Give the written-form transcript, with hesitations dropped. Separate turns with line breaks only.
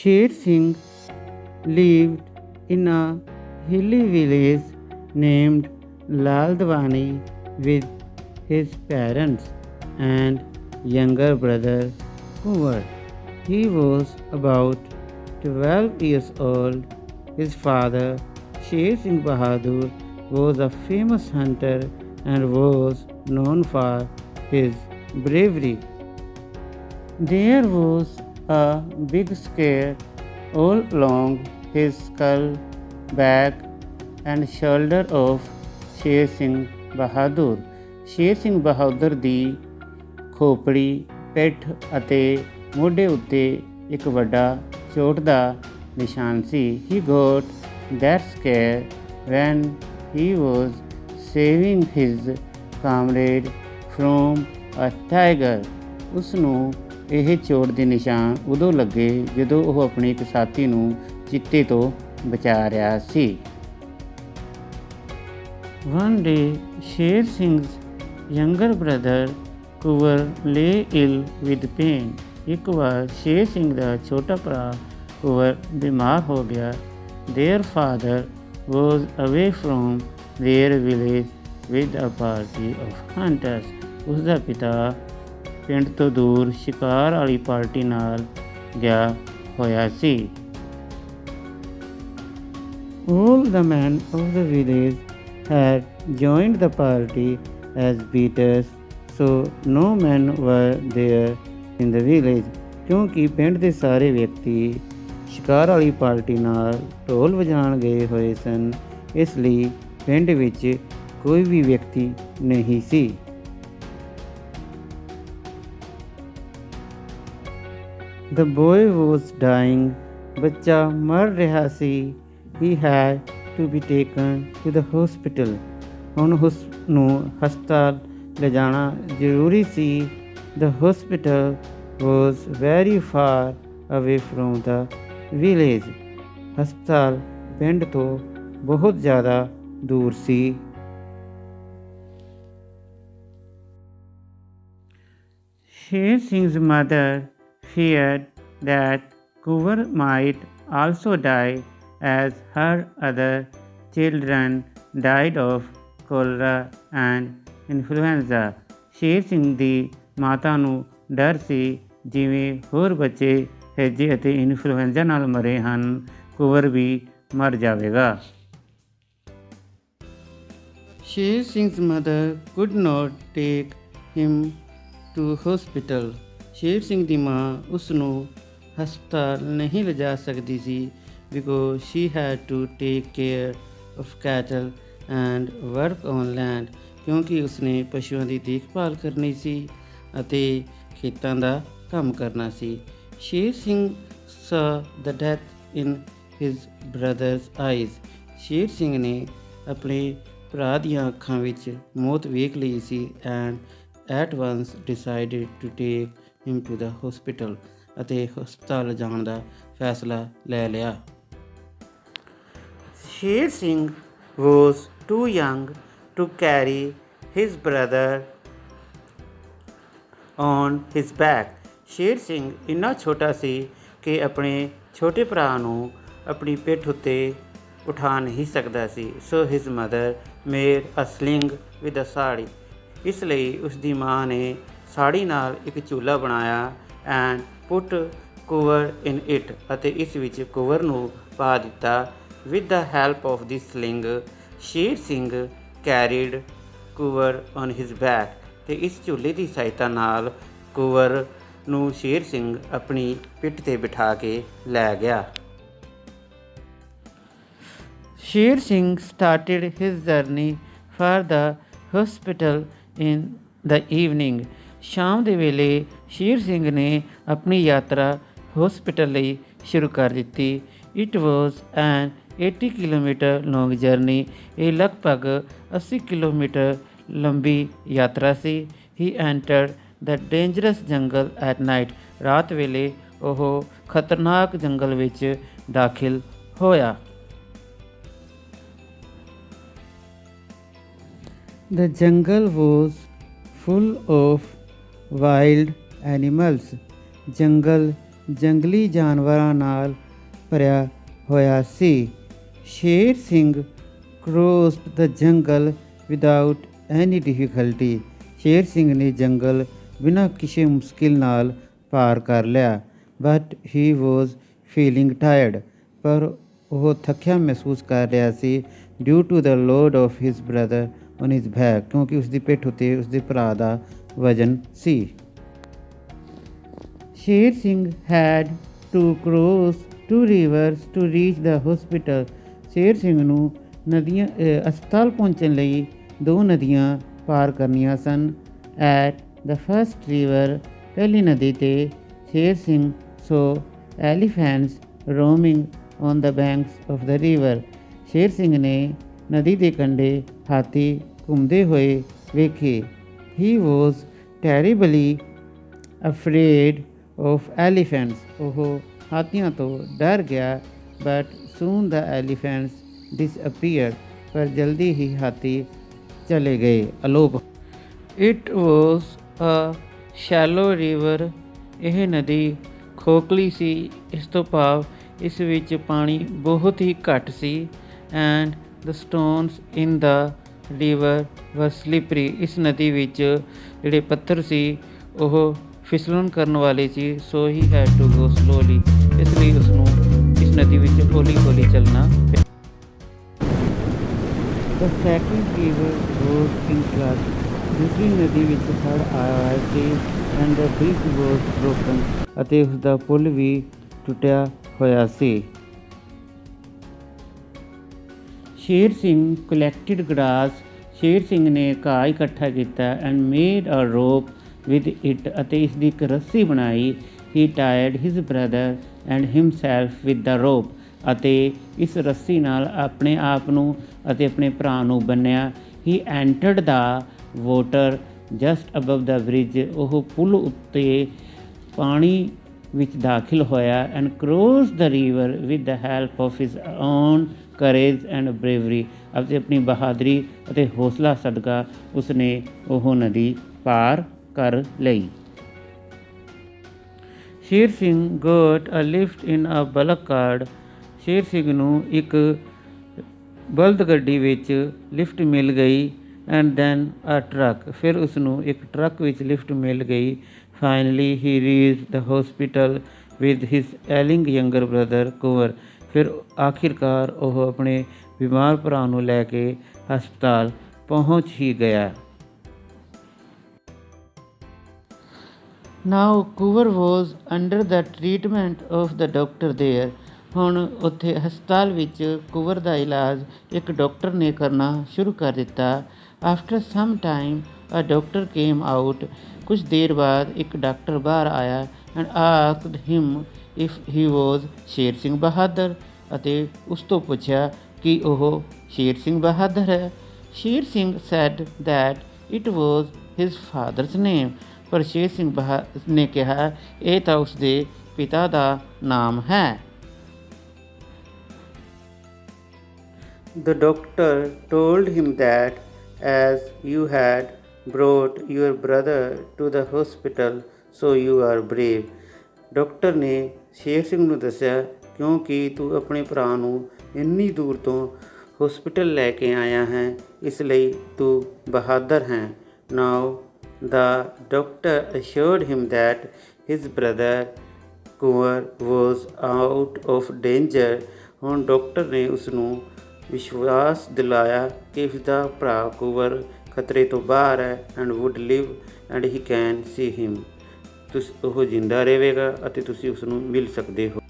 Sher Singh lived in a hilly village named Laldwani with his parents and younger brother Kunwar. He was about 12 years old. His father, Sher Singh Bahadur, was a famous hunter and was known for his bravery. There was a big scar all along his skull, back, and shoulder of Sher Singh Bahadur. ਸ਼ੇਰ ਸਿੰਘ ਬਹਾਦਰ ਦੀ ਖੋਪੜੀ, ਪਿੱਠ ਅਤੇ ਮੋਢੇ ਉੱਤੇ ਇੱਕ ਵੱਡਾ ਚੋਟ ਦਾ ਨਿਸ਼ਾਨ ਸੀ। He got that scare when he was saving his comrade from a tiger. ਉਸ ਨੂੰ ਇਹ ਚੋਟ ਦੇ ਨਿਸ਼ਾਨ ਉਦੋਂ ਲੱਗੇ ਜਦੋਂ ਉਹ ਆਪਣੇ ਇੱਕ ਸਾਥੀ ਨੂੰ ਚੀਤੇ ਤੋਂ ਬਚਾ ਰਿਹਾ ਸੀ। One day, Sher Singh's younger brother Kunwar lay ill with pain. ਇੱਕ ਵਾਰ ਸ਼ੇਰ ਸਿੰਘ ਦਾ ਛੋਟਾ ਭਰਾ ਕੁੰਵਰ ਬਿਮਾਰ ਹੋ ਗਿਆ। Their father was away from their village with a party of hunters. ਉਸ ਦਾ ਪਿਤਾ ਪਿੰਡ ਤੋਂ ਦੂਰ ਸ਼ਿਕਾਰ ਵਾਲੀ ਪਾਰਟੀ ਨਾਲ ਗਿਆ ਹੋਇਆ ਸੀ। All the men of the village had joined the party as beaters, so no men were there in the village. ਕਿਉਂਕਿ ਪਿੰਡ ਦੇ ਸਾਰੇ ਵਿਅਕਤੀ ਸ਼ਿਕਾਰ ਵਾਲੀ ਪਾਰਟੀ ਨਾਲ ਢੋਲ ਵਜਾਉਣ ਗਏ ਹੋਏ ਸਨ, ਇਸ ਲਈ ਪਿੰਡ ਵਿੱਚ ਕੋਈ ਵੀ ਵਿਅਕਤੀ ਨਹੀਂ ਸੀ। The boy was dying. ਬੱਚਾ ਮਰ ਰਿਹਾ ਸੀ। He had to be taken to the hospital. ਹੁਣ ਉਸ ਨੂੰ ਹਸਪਤਾਲ ਲਿਜਾਣਾ ਜ਼ਰੂਰੀ ਸੀ। The hospital was very far away from the village. ਹਸਪਤਾਲ ਪਿੰਡ ਤੋਂ ਬਹੁਤ ਜ਼ਿਆਦਾ ਦੂਰ ਸੀ। Sher Singh's mother feared that Kunwar might also die as her other children died of cholera and influenza. Sher Singh ਦੀ ਮਾਤਾ ਨੂੰ ਡਰ ਸੀ ਜਿਵੇਂ ਹੋਰ ਬੱਚੇ ਹੈਜੇ ਅਤੇ ਇਨਫਲੂਐਂਜ਼ਾ ਨਾਲ ਮਰੇ ਹਨ, ਕੁੰਵਰ ਵੀ ਮਰ ਜਾਵੇਗਾ। ਸ਼ੇਰ ਸਿੰਘ's mother could not take him to hospital. Sher Singh ਦੀ ਮਾਂ ਉਸ ਨੂੰ ਹਸਪਤਾਲ ਨਹੀਂ ਲਿਜਾ ਸਕਦੀ ਸੀ because she had to take care of cattle and work on land. ਕਿਉਂਕਿ ਉਸਨੇ ਪਸ਼ੂਆਂ ਦੀ ਦੇਖਭਾਲ ਕਰਨੀ ਸੀ ਅਤੇ ਖੇਤਾਂ ਦਾ ਕੰਮ ਕਰਨਾ ਸੀ। Sher Singh saw the death in his brother's eyes. ਸ਼ੇਰ ਸਿੰਘ ਨੇ ਆਪਣੇ ਭਰਾ ਦੀਆਂ ਅੱਖਾਂ ਵਿੱਚ ਮੌਤ ਵੇਖ ਲਈ ਸੀ and at once decided to take him to the hospital. ਅਤੇ ਹਸਪਤਾਲ ਜਾਣ ਦਾ ਫੈਸਲਾ ਲੈ ਲਿਆ। Sher Singh was too young to carry his brother on his back. Sher Singh ਇੰਨਾ ਛੋਟਾ ਸੀ ਕਿ ਆਪਣੇ ਛੋਟੇ ਭਰਾ ਨੂੰ ਆਪਣੀ ਪਿੱਠ ਉੱਤੇ ਉਠਾ ਨਹੀਂ ਸਕਦਾ ਸੀ। So his mother made a sling with a sari. ਇਸ ਲਈ ਉਸ ਦੀ ਮਾਂ ਨੇ ਸਾੜੀ ਨਾਲ ਇੱਕ ਝੂਲਾ ਬਣਾਇਆ and put Kunwar in it ਅਤੇ ਇਸ ਵਿੱਚ ਕੁੰਵਰ ਨੂੰ ਪਾ ਦਿੱਤਾ। With the help of this sling, Sher Singh carried Kunwar on his back ਅਤੇ ਇਸ ਝੂਲੇ ਦੀ ਸਹਾਇਤਾ ਨਾਲ ਕੁੰਵਰ ਨੂੰ ਸ਼ੇਰ ਸਿੰਘ ਆਪਣੀ ਪਿੱਠ 'ਤੇ ਬਿਠਾ ਕੇ ਲੈ ਗਿਆ। Sher Singh started his journey for the hospital in the evening. ਸ਼ਾਮ ਦੇ ਵੇਲੇ ਸ਼ੇਰ ਸਿੰਘ ਨੇ ਆਪਣੀ ਯਾਤਰਾ ਹਸਪਤਾਲ ਲਈ ਸ਼ੁਰੂ ਕਰ ਦਿੱਤੀ। It was an 80 kilometre long journey. ਇਹ ਲਗਭਗ 80 ਕਿਲੋਮੀਟਰ ਲੰਬੀ ਯਾਤਰਾ ਸੀ। He entered the dangerous jungle at night. ਰਾਤ ਵੇਲੇ ਉਹ ਖਤਰਨਾਕ ਜੰਗਲ ਵਿੱਚ ਦਾਖਲ ਹੋਇਆ। The jungle was full of wild animals. ਜੰਗਲ ਜੰਗਲੀ ਜਾਨਵਰਾਂ ਨਾਲ ਭਰਿਆ ਹੋਇਆ ਸੀ। Sher Singh crossed the jungle without any difficulty। ਸ਼ੇਰ ਸਿੰਘ ਨੇ ਜੰਗਲ ਬਿਨਾਂ ਕਿਸੇ ਮੁਸ਼ਕਿਲ ਨਾਲ ਪਾਰ ਕਰ ਲਿਆ। But he was feeling tired। ਪਰ ਉਹ ਥੱਕਿਆ ਮਹਿਸੂਸ ਕਰ ਰਿਹਾ ਸੀ due to the load of his brother on his back, ਕਿਉਂਕਿ ਉਸਦੀ ਪਿੱਠ ਉੱਤੇ ਉਸਦੇ ਭਰਾ ਦਾ ਵਜ਼ਨ ਸੀ। Sher Singh had to cross two rivers to reach the hospital। Sher Singh ਨੂੰ ਹਸਪਤਾਲ ਪਹੁੰਚਣ ਲਈ 2 ਨਦੀਆਂ ਪਾਰ ਕਰਨੀਆਂ ਸਨ। ਐਟ ਦ ਫਸਟ ਰਿਵਰ, ਪਹਿਲੀ ਨਦੀ 'ਤੇ Sher Singh saw elephants roaming on the banks of the river. Sher Singh ਨੇ ਨਦੀ ਦੇ ਕੰਢੇ ਹਾਥੀ ਘੁੰਮਦੇ ਹੋਏ ਵੇਖੇ। He was terribly afraid of elephants. ਉਹ ਹਾਥੀਆਂ ਤੋਂ ਡਰ ਗਿਆ। But soon the elephants disappeared। ਪਰ ਜਲਦੀ ਹੀ ਹਾਥੀ ਚਲੇ ਗਏ, ਅਲੋਪ। It was a shallow river. ਇਹ ਨਦੀ ਖੋਖਲੀ ਸੀ, ਇਸ ਤੋਂ ਭਾਵ ਇਸ ਵਿੱਚ ਪਾਣੀ ਬਹੁਤ ਹੀ ਘੱਟ ਸੀ। And the stones in the river were slippery. ਇਸ ਨਦੀ ਵਿੱਚ ਜਿਹੜੇ ਪੱਥਰ ਸੀ ਉਹ ਫਿਸਲਣ ਕਰਨ ਵਾਲੇ ਸੀ। So he had to go slowly. ਇਸ ਲਈ ਉਸਨੂੰ ਇਸ ਨਦੀ ਵਿੱਚ ਹੌਲੀ ਹੌਲੀ ਚੱਲਣਾ ਪਿਆ। The second river was in flood। ਦੂਸਰੀ ਨਦੀ ਵਿੱਚ ਹੜ੍ਹ ਆਇਆ ਹੋਇਆ ਸੀ। And the bridge was broken। ਅਤੇ ਉਸਦਾ ਪੁਲ ਵੀ ਟੁੱਟਿਆ ਹੋਇਆ ਸੀ। Sher Singh collected grass। ਸ਼ੇਰ ਸਿੰਘ ਨੇ ਘਾਹ ਇਕੱਠਾ ਕੀਤਾ। And made a rope with it। ਅਤੇ ਇਸ ਦੀ ਇੱਕ ਰੱਸੀ ਬਣਾਈ। he tied his brother and himself with the rope। ਅਤੇ ਇਸ ਰੱਸੀ ਨਾਲ ਆਪਣੇ ਆਪ ਨੂੰ ਅਤੇ ਆਪਣੇ ਭਰਾ ਨੂੰ ਬੰਨਿਆ। He entered the water just above the bridge. ਉਹ ਪੁਲ ਉੱਤੇ ਪਾਣੀ ਵਿੱਚ ਦਾਖਲ ਹੋਇਆ। And cross the river with the help of his own courage and bravery. ਅਤੇ ਆਪਣੀ ਬਹਾਦਰੀ ਅਤੇ ਹੌਸਲਾ ਸਦਕਾ ਉਸਨੇ ਉਹ ਨਦੀ ਪਾਰ ਕਰ ਲਈ। ਸ਼ੇਰ ਸਿੰਘ ਗੋਟ ਅ ਲਿਫਟ ਇਨ ਅ ਬਲਕ ਕਾਰਡ। ਸ਼ੇਰ ਸਿੰਘ ਨੂੰ ਇੱਕ ਬਲਦ ਗੱਡੀ ਵਿੱਚ ਲਿਫਟ ਮਿਲ ਗਈ। And then a truck. ਫਿਰ ਉਸਨੂੰ ਇੱਕ ਟਰੱਕ ਵਿੱਚ ਲਿਫਟ ਮਿਲ ਗਈ। Finally he reached the hospital with his ailing younger brother Kunwar. ਫਿਰ ਆਖਿਰਕਾਰ ਉਹ ਆਪਣੇ ਬਿਮਾਰ ਭਰਾ ਨੂੰ ਲੈ ਕੇ ਹਸਪਤਾਲ ਪਹੁੰਚ ਹੀ ਗਿਆ। Now Kunwar was under the treatment of the doctor there. ਹੁਣ ਉੱਥੇ ਹਸਪਤਾਲ ਵਿੱਚ ਕੁੰਵਰ ਦਾ ਇਲਾਜ ਇੱਕ ਡਾਕਟਰ ਨੇ ਕਰਨਾ ਸ਼ੁਰੂ ਕਰ ਦਿੱਤਾ। After some time a doctor came out. ਕੁਝ ਦੇਰ ਬਾਅਦ ਇੱਕ ਡਾਕਟਰ ਬਾਹਰ ਆਇਆ। And asked him if he was Sher Singh Bahadur. ਅਤੇ ਉਸ ਤੋਂ ਪੁੱਛਿਆ ਕਿ ਉਹ ਸ਼ੇਰ ਸਿੰਘ ਬਹਾਦਰ ਹੈ। Sher Singh said that it was his father's name. ਪਰ ਸ਼ੇਰ ਸਿੰਘ ਨੇ ਕਿਹਾ ਇਹ ਤਾਂ ਉਸਦੇ ਪਿਤਾ ਦਾ ਨਾਮ ਹੈ। The doctor told him that as you had brought your brother to the hospital, so you are brave। Doctor ਨੇ ਸ਼ੇਰ ਸਿੰਘ ਨੂੰ ਦੱਸਿਆ ਕਿਉਂਕਿ ਤੂੰ ਆਪਣੇ ਭਰਾ ਨੂੰ ਇੰਨੀ ਦੂਰ ਤੋਂ ਹਸਪੀਟਲ ਲੈ ਕੇ ਆਇਆ ਹੈ, ਇਸ ਲਈ ਤੂੰ ਬਹਾਦਰ ਹੈ। Now the doctor assured him that his brother Kunwar was out of danger। ਹੁਣ ਡਾਕਟਰ ਨੇ ਉਸਨੂੰ ਵਿਸ਼ਵਾਸ ਦਿਲਾਇਆ ਕਿ ਉਸਦਾ ਭਰਾ ਕੁੰਵਰ ਖਤਰੇ ਤੋਂ ਬਾਹਰ ਹੈ। And would live and he can see him. ਉਹ ਜਿੰਦਾ ਰਹੇਗਾ ਅਤੇ ਤੁਸੀਂ ਉਸਨੂੰ ਮਿਲ ਸਕਦੇ ਹੋ।